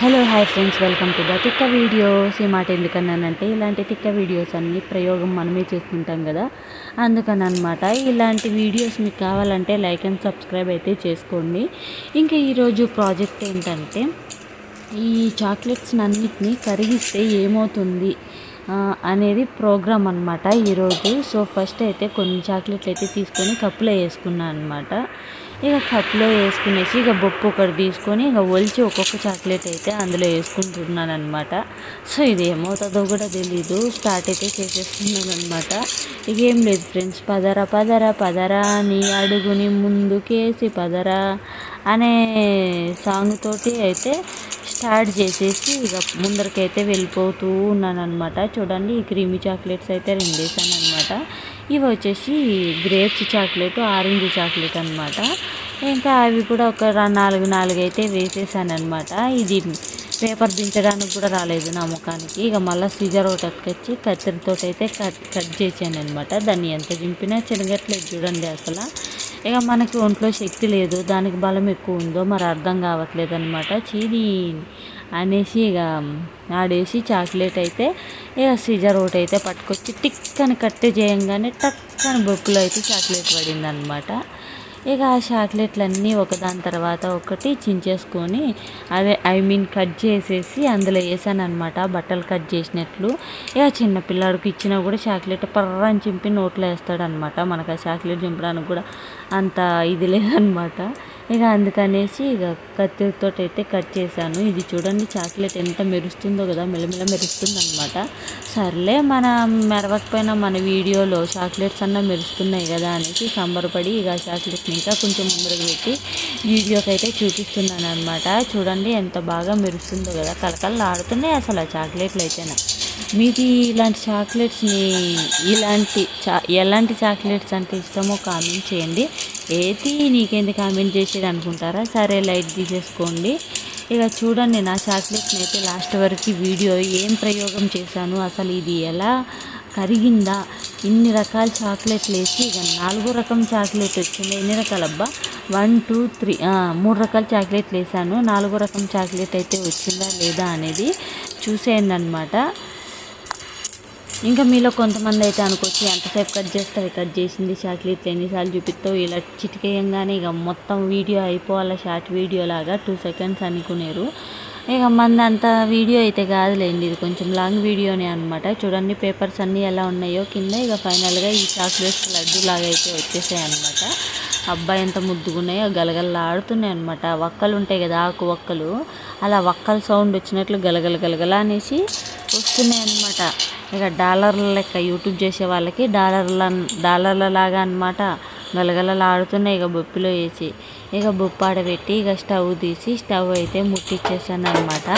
Hello hi friends, welcome to the తిక్క videos. ఈ మాట ఎందుకన్నానంటే ఇలాంటి తిక్క వీడియోస్ అన్ని ప్రయోగం మనమే చేసుకుంటాం కదా, అందుకని అనమాట. ఇలాంటి వీడియోస్ మీకు కావాలంటే లైక్ అండ్ సబ్స్క్రైబ్ అయితే చేసుకోండి. ఇంకా ఈరోజు ప్రాజెక్ట్ ఏంటంటే ఈ చాక్లెట్స్ అన్నిటినీ కరిగిస్తే ఏమవుతుంది అనేది ప్రోగ్రామ్ అనమాట ఈరోజు. సో ఫస్ట్ అయితే కొన్ని చాక్లెట్లు అయితే తీసుకొని కప్పులో వేసుకున్నాను అనమాట. ఇక కప్పులో వేసుకునేసి ఇక బొప్పు ఒకటి తీసుకొని ఇక ఒలిచి ఒక్కొక్క చాక్లెట్ అయితే అందులో వేసుకుంటున్నాను అనమాట. సో ఇది ఏమవుతుందో కూడా తెలీదు, స్టార్ట్ అయితే చేసేస్తున్నాను అనమాట. ఇక ఏం లేదు ఫ్రెండ్స్, పదరా పదరా పదరా నీ అడుగుని ముందుకేసి పదరా అనే సాంగ్ తోటి అయితే స్టార్ట్ చేసేసి ఇక ముందరికైతే వెళ్ళిపోతూ ఉన్నాను అనమాట. చూడండి, ఈ క్రీమీ చాక్లెట్స్ అయితే రెండు వేసాను అనమాట. ఇవి వచ్చేసి గ్రేప్స్ చాక్లెట్, ఆరెంజ్ చాక్లెట్ అనమాట. ఇంకా అవి కూడా ఒక నాలుగు అయితే వేసేసాను అనమాట. ఇది పేపర్ దించడానికి కూడా రాలేదు నా ముఖానికి. ఇక మళ్ళీ సీజర్ ఒకటి అట్టుకొచ్చి కత్తిరితో అయితే కట్ చేసాను అనమాట. దాన్ని ఎంత దింపినా చెనగట్లేదు చూడండి అసలు. ఇక మనకి ఒంట్లో శక్తి లేదు, దానికి బలం ఎక్కువ ఉందో మరి అర్థం కావట్లేదు అనమాట. చీని అనేసి ఇక ఆడేసి చాక్లెట్ అయితే ఇక సీజర్ ఒకటి అయితే పట్టుకొచ్చి టిక్ అని కట్టే చేయంగానే టక్ అని బొక్కులో అయితే చాక్లెట్ పడింది అనమాట. ఇక ఆ చాక్లెట్లన్నీ ఒకదాని తర్వాత ఒకటి చించేసుకొని కట్ చేసేసి అందులో వేసాను అనమాట, బట్టలు కట్ చేసినట్లు. ఇక చిన్నపిల్లాడికి ఇచ్చినా కూడా చాక్లెట్ పర్రని చింపి నోట్లో వేస్తాడనమాట. మనకు ఆ చాక్లెట్ చింపడానికి కూడా అంత ఇది లేదనమాట. ఇక అందుకనేసి ఇక కత్తితో అయితే కట్ చేశాను. ఇది చూడండి చాక్లెట్ ఎంత మెరుస్తుందో కదా, మెల్లమెల్ల మెరుస్తుంది అనమాట. సర్లే, మన మెరవకపోయినా మన వీడియోలో చాక్లెట్స్ అన్నా మెరుస్తున్నాయి కదా అనేసి సంబరపడి ఇక చాక్లెట్ని ఇంకా కొంచెం ముందరకు పెట్టి వీడియోకి అయితే చూపిస్తున్నాను అనమాట. చూడండి ఎంత బాగా మెరుస్తుందో కదా, కలకలు ఆడుతున్నాయి అసలు ఆ చాక్లెట్లు అయితేనా. మీకు ఇలాంటి చాక్లెట్స్ని ఎలాంటి చాక్లెట్స్ అంటే ఇష్టమో కామెంట్ చేయండి. ఏది నీకేంది కామెంట్ చేసేది అనుకుంటారా? సరే, లైట్ తీసేసుకోండి. ఇక చూడండి నా చాక్లెట్ని అయితే లాస్ట్ వరకు వీడియో ఏం ప్రయోగం చేశాను, అసలు ఇది ఎలా కరిగిందా, ఇన్ని రకాల చాక్లెట్లు వేసి ఇక 4వ రకం చాక్లెట్ వచ్చింది. ఎన్ని రకాలబ్బా, 1 2 3 3 రకాల చాక్లెట్లు వేసాను. 4వ రకం చాక్లెట్ అయితే వచ్చిందా లేదా అనేది చూసేయండి అనమాట. ఇంకా మీలో కొంతమంది అయితే అనుకోవచ్చు, ఎంతసేపు కట్ చేస్తావు, కట్ చేసింది చాక్లెట్లు ఎన్నిసార్లు చూపిస్తావు, ఇలా చిటికేయంగానే ఇక మొత్తం వీడియో అయిపోవాలా, షార్ట్ వీడియో లాగా 2 సెకండ్స్ అనుకునేరు. ఇక మంది అంత వీడియో అయితే కాదులేండి, ఇది కొంచెం లాంగ్ వీడియోనే అనమాట. చూడండి పేపర్స్ అన్నీ ఎలా ఉన్నాయో కింద. ఇక ఫైనల్గా ఈ చాక్లెట్స్ లడ్డు లాగా అయితే వచ్చేసాయి అనమాట. అబ్బాయి ఎంత ముద్దుగున్నాయో, గలగలలాడుతున్నాయి అనమాట. వక్కలు ఉంటాయి కదా, ఆకు వక్కలు, అలా వక్కల సౌండ్ వచ్చినట్లు గలగల గలగల అనేసి వస్తున్నాయి అనమాట. ఇక డాలర్ల లెక్క యూట్యూబ్ చేసే వాళ్ళకి డాలర్ల లాగా అనమాట, గలగలలాడుతున్నాయి. ఇక బొప్పిలో వేసి ఇక బొప్పు ఆడబెట్టి ఇక స్టవ్ తీసి స్టవ్ అయితే ముట్టించేసాను అనమాట.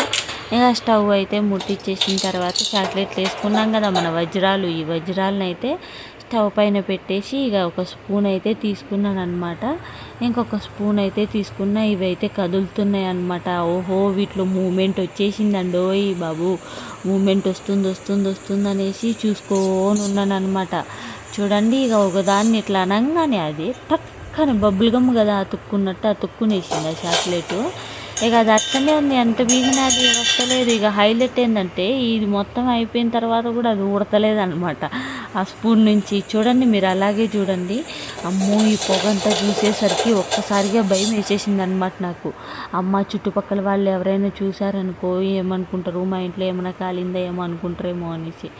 ఇక స్టవ్ అయితే ముట్టించేసిన తర్వాత చాక్లెట్లు వేసుకున్నాం కదా మన వజ్రాలు, ఈ వజ్రాలను అయితే స్టవ్ పైన పెట్టేసి ఇక ఒక స్పూన్ అయితే తీసుకున్నాను అనమాట. ఇంకొక స్పూన్ అయితే తీసుకున్నా. ఇవైతే కదులుతున్నాయి అనమాట. ఓహో, వీటిలో మూమెంట్ వచ్చేసిందండి, ఓయ్ బాబు, మూమెంట్ వస్తుంది అనేసి చూసుకొని ఉన్నాను అనమాట. చూడండి, ఇక ఒకదాన్ని ఇట్లా అనగానే అది టక్కని బబుల్ గమ్ కదా అతుక్కున్నట్టు అతుక్కునేసింది ఆ చాక్లెట్. ఇక అది అట్టనే ఉంది, ఎంత బీగినా అది వస్తలేదు. ఇక హైలైట్ ఏంటంటే ఇది మొత్తం అయిపోయిన తర్వాత కూడా అది ఊడతలేదు అనమాట ఆ స్పూన్ నుంచి. చూడండి, మీరు అలాగే చూడండి. అమ్మో, ఈ పొగంతా చూసేసరికి ఒక్కసారిగా భయం వేసేసింది అనమాట నాకు. అమ్మ, చుట్టుపక్కల వాళ్ళు ఎవరైనా చూసారనుకో ఏమనుకుంటారు, మా ఇంట్లో ఏమైనా కాలిందా ఏమో అనుకుంటారేమో అనేసి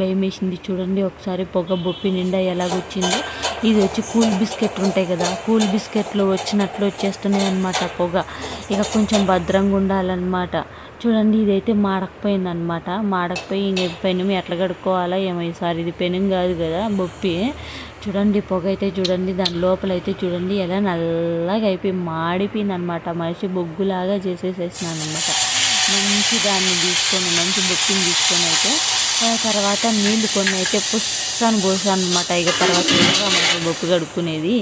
భయం వేసింది. చూడండి ఒకసారి పొగ బొప్పి నిండా ఎలాగొచ్చిందో. ఇది వచ్చి కూల్ బిస్కెట్లు ఉంటాయి కదా, కూల్ బిస్కెట్లు వచ్చినట్లు వచ్చేస్తున్నాయి అనమాట పొగ. ఇక కొంచెం భద్రంగా ఉండాలన్నమాట. చూడండి, ఇదైతే మాడకపోయింది అనమాట. మాడకపోయి ఇంక పెనుము ఎట్లా కడుక్కోవాలా ఏమో. ఈసారి ఇది పెనుము కాదు కదా, బొప్పి. చూడండి పొగ అయితే చూడండి, దాని లోపలైతే చూడండి ఎలా నల్లగా అయిపోయి మాడిపోయింది అనమాట. మనిషి బొగ్గులాగా చేసేసేసినాను అనమాట. మంచి దాన్ని తీసుకొని, మంచి బొప్పిని తీసుకొని అయితే తర్వాత నీళ్ళు కొన్ని అయితే పుస్తాను పోసాను అనమాట. ఇక తర్వాత మనకి బొప్పు కడుక్కునేది.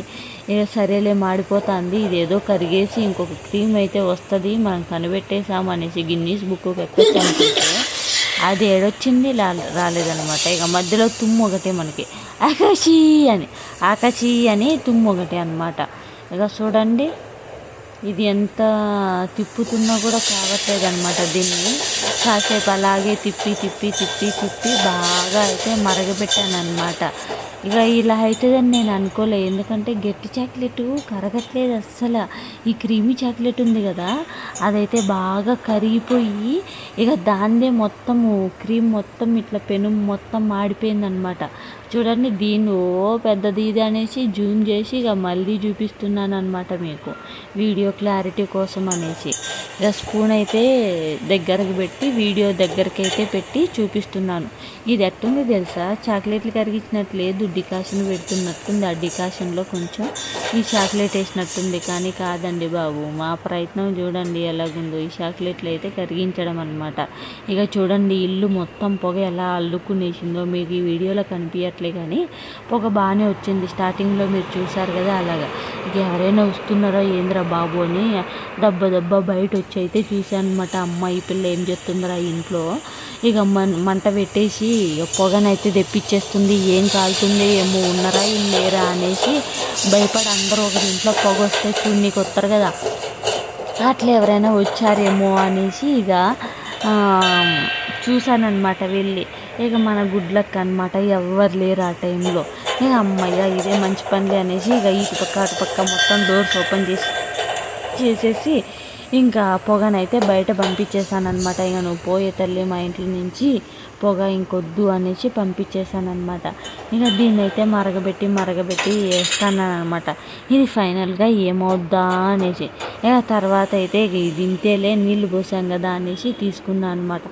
ఇక సరేలే, మాడిపోతుంది, ఇదేదో కరిగేసి ఇంకొక క్రీమ్ అయితే వస్తుంది, మనం కనిపెట్టేసాము అనేసి గిన్నీస్ బుక్ ఎక్కొచ్చి అనుకుంటే అది ఏడొచ్చింది రాలేదనమాట. ఇక మధ్యలో తుమ్ము ఒకటే మనకి, ఆకాశీ అని తుమ్ము ఒకటే అనమాట. ఇక చూడండి, ఇది ఎంత తిప్పుతున్నా కూడా కావట్లేదు అనమాట. దీన్ని కాసేపు అలాగే తిప్పి తిప్పి తిప్పి తిప్పి బాగా అయితే మరగబెట్టాను అనమాట. ఇక ఇలా అవుతుందని నేను అనుకోలే, ఎందుకంటే గట్టి చాక్లెట్ కరగట్లేదు అస్సలు. ఈ క్రీమీ చాక్లెట్ ఉంది కదా, అదైతే బాగా కరిగిపోయి ఇక దాన్నే మొత్తము క్రీమ్ మొత్తం ఇట్లా పెను మొత్తం మాడిపోయింది అనమాట. చూడండి, దీన్ని పెద్దది ఇది అనేసి జూమ్ చేసి ఇక మళ్ళీ చూపిస్తున్నాను అనమాట మీకు వీడియో క్లారిటీ కోసం అనేసి. ఇక స్పూన్ అయితే దగ్గరకు పెట్టి వీడియో దగ్గరికి అయితే పెట్టి చూపిస్తున్నాను. ఇది ఎట్టుంది తెలుసా, చాక్లెట్లు కరిగించినట్టు లేదు, డికాషన్ పెడుతున్నట్టుంది. ఆ డికాషన్లో కొంచెం ఈ చాక్లెట్ వేసినట్టుంది, కానీ కాదండి బాబు. మా ప్రయత్నం చూడండి ఎలాగుందో. ఈ చాక్లెట్లు అయితే కరిగించడం అనమాట. ఇక చూడండి, ఇల్లు మొత్తం పొగ ఎలా అల్లుకునేసిందో మీకు ఈ వీడియోలో కనిపించట్లే, కానీ పొగ బాగానే వచ్చింది. స్టార్టింగ్లో మీరు చూసారు కదా అలాగా. ఇక ఎవరైనా వస్తున్నారో ఏంద్రా బాబు అని దెబ్బ దెబ్బ బయట వచ్చి అయితే చూశాను అనమాట. అమ్మ ఈ పిల్ల ఏం చేస్తుందిరా ఇంట్లో. ఇక మంట పెట్టేసి పొగనైతే తెప్పించేస్తుంది. ఏం కాలుతుంది ఏమో, ఉన్నారా ఏం లేరా అనేసి భయపడి అందరూ ఒకరి ఇంట్లో పొగ వస్తే చూడనీకి వస్తారు కదా, అట్లా ఎవరైనా వచ్చారేమో అనేసి ఇక చూశానమాట వెళ్ళి. ఇక మన గుడ్లక్ అనమాట, ఎవ్వరు లేరు ఆ టైంలో. ఇక అమ్మయ్య ఇదే మంచి పనిలే అనేసి ఇక ఇటుపక్క అటుపక్క మొత్తం డోర్స్ ఓపెన్ చేసేసి ఇంకా పొగనైతే బయట పంపించేశాను అనమాట. ఇక నువ్వు పోయే తల్లి మా ఇంట్లో నుంచి పొగ ఇంకొద్దు అనేసి పంపించేశాను అనమాట. ఇక దీన్ని అయితే మరగబెట్టి వేస్తానమాట. ఇది ఫైనల్గా ఏమవుద్దా అనేసి ఇక తర్వాత అయితే ఇది ఇంతేలే నీళ్ళు పోసాం కదా అనేసి తీసుకున్నాను అనమాట.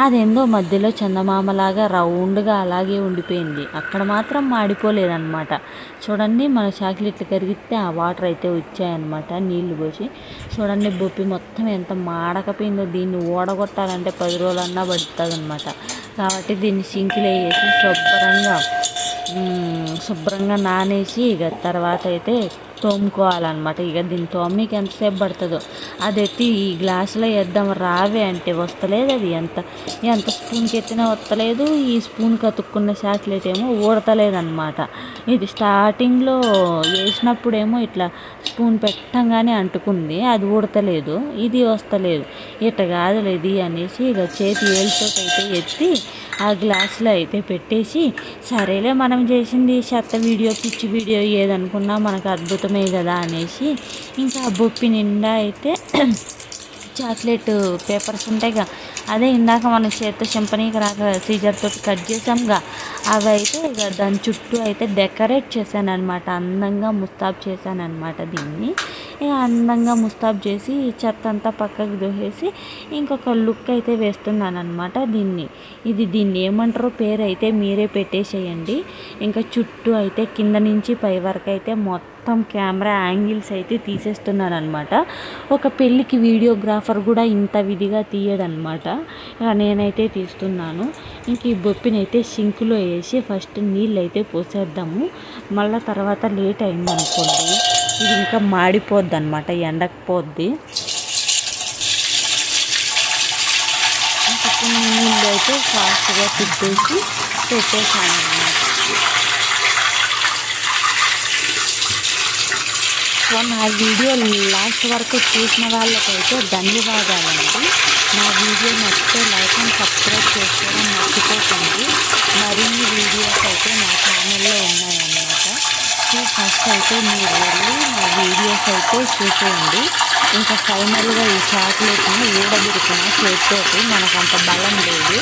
అదేందో మధ్యలో చందమామలాగా రౌండ్గా అలాగే ఉండిపోయింది, అక్కడ మాత్రం మాడిపోలేదన్నమాట. చూడండి, మన చాక్లెట్లు కరిగితే ఆ వాటర్ అయితే వచ్చాయన్నమాట నీళ్లు పోసి. చూడండి బొప్పి మొత్తం ఎంత మాడకపోయిందో. దీన్ని ఓడగొట్టాలంటే 10 రోజులన్నా పడుతుంది అనమాట. కాబట్టి దీన్ని సింకిలో వేసి శుభ్రంగా నానేసి ఇక తర్వాత అయితే తోముకోవాలన్నమాట. ఇక దీన్ని తోమీకి ఎంతసేపు పడుతుందో అది ఎత్తి ఈ గ్లాసులో వేద్దాం రావే అంటే వస్తలేదు. అది ఎంత స్పూన్కి ఎత్తినా వస్తలేదు. ఈ స్పూన్కి అతుక్కున్న చాక్లెట్ ఏమో ఊడతలేదన్నమాట. ఇది స్టార్టింగ్లో వేసినప్పుడేమో ఇట్లా స్పూన్ పెట్టంగానే అంటుకుంది, అది ఊడతలేదు. ఇది వస్తలేదు, ఇట్ట కాదులేదు అనేసి ఇక చేతి ఏళ్ళతో అయితే ఎత్తి ఆ గ్లాసులో అయితే పెట్టేసి, సరేలే మనం చేసింది చెత్త వీడియో పిచ్చి వీడియో ఏదనుకున్నా మనకు అద్భుతమే కదా అనేసి ఇంకా బొప్పి నిండా అయితే చాక్లెట్ పేపర్స్ ఉంటాయిగా, అదే ఇందాక మనం చేత్తో చింపనీకి రాక సీజర్తో కట్ చేసాంగా, అవి అయితే ఇక దాని చుట్టూ అయితే డెకరేట్ చేశాను అనమాట. అందంగా ముస్తాబ్ చేశాను అనమాట. దీన్ని ఇక అందంగా ముస్తాబ్ చేసి చెత్త అంతా పక్కకు దోసేసి ఇంకొక లుక్ అయితే వేస్తున్నాను అనమాట. దీన్ని ఏమంటారో పేరు అయితే మీరే పెట్టేసేయండి. ఇంకా చుట్టూ అయితే కింద నుంచి పై వరకు అయితే మొత్తం కెమెరా యాంగిల్స్ అయితే తీసేస్తున్నాను అనమాట. ఒక పెళ్ళికి వీడియోగ్రాఫర్ కూడా ఇంత విధిగా తీయడనమాట. నేనైతే తీస్తున్నాను. ఇంక ఈ బొప్పిని అయితే సింకులో వేసి ఫస్ట్ నీళ్ళు అయితే పోసేద్దాము. మళ్ళీ తర్వాత లేట్ అయిందనుకోండి ఇది ఇంకా మాడిపోద్ది అనమాట, ఎండకపోద్ది. ఇంకా కొన్ని నీళ్ళు అయితే ఫాస్ట్గా తిప్పేసి పెట్టేసాను అనమాట. సో నా వీడియో లాస్ట్ వరకు చూసిన వాళ్ళకైతే ధన్యవాదాలండి. నా వీడియో నచ్చితే లైక్ అండ్ సబ్స్క్రైబ్ చేసుకోవడం మర్చిపోకండి. మరిన్ని వీడియోస్ అయితే నా ఛానల్లో ఉన్నాయన్నమాట. సో ఫస్ట్ అయితే మీరు వెళ్ళి నా వీడియోస్ అయితే చూసేయండి. ఇంకా ఫైనల్గా ఈ చాక్లెట్ని ఊడబెడుతున్న చేతితోటి మనకంత బలం లేదు.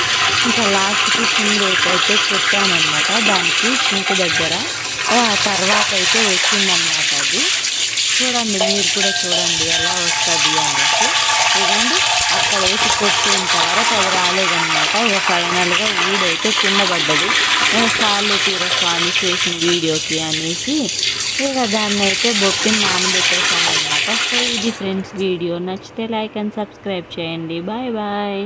ఇంకా లాస్ట్కి సింగేట్ అయితే పెట్టానమాట దానికి సింకు దగ్గర. ఆ తర్వాత అయితే వచ్చిందన్నమాట. అది చూడండి, మీరు కూడా చూడండి ఎలా వస్తుంది అనేసి. ఇదండి అక్కడ వేసి కొట్టేంత వరకు అది రాలేదన్నమాట. ఇక ఫైనల్గా ఊడైతే కింద పడ్డది. సార్లు తీరస్వామి చేసిన వీడియోకి అనేసి ఇక దాన్ని అయితే బొప్పిని నానబెట్టేసాను అనమాట. సో ఇది ఫ్రెండ్స్ వీడియో. నచ్చితే లైక్ అండ్ సబ్స్క్రైబ్ చేయండి. Bye bye.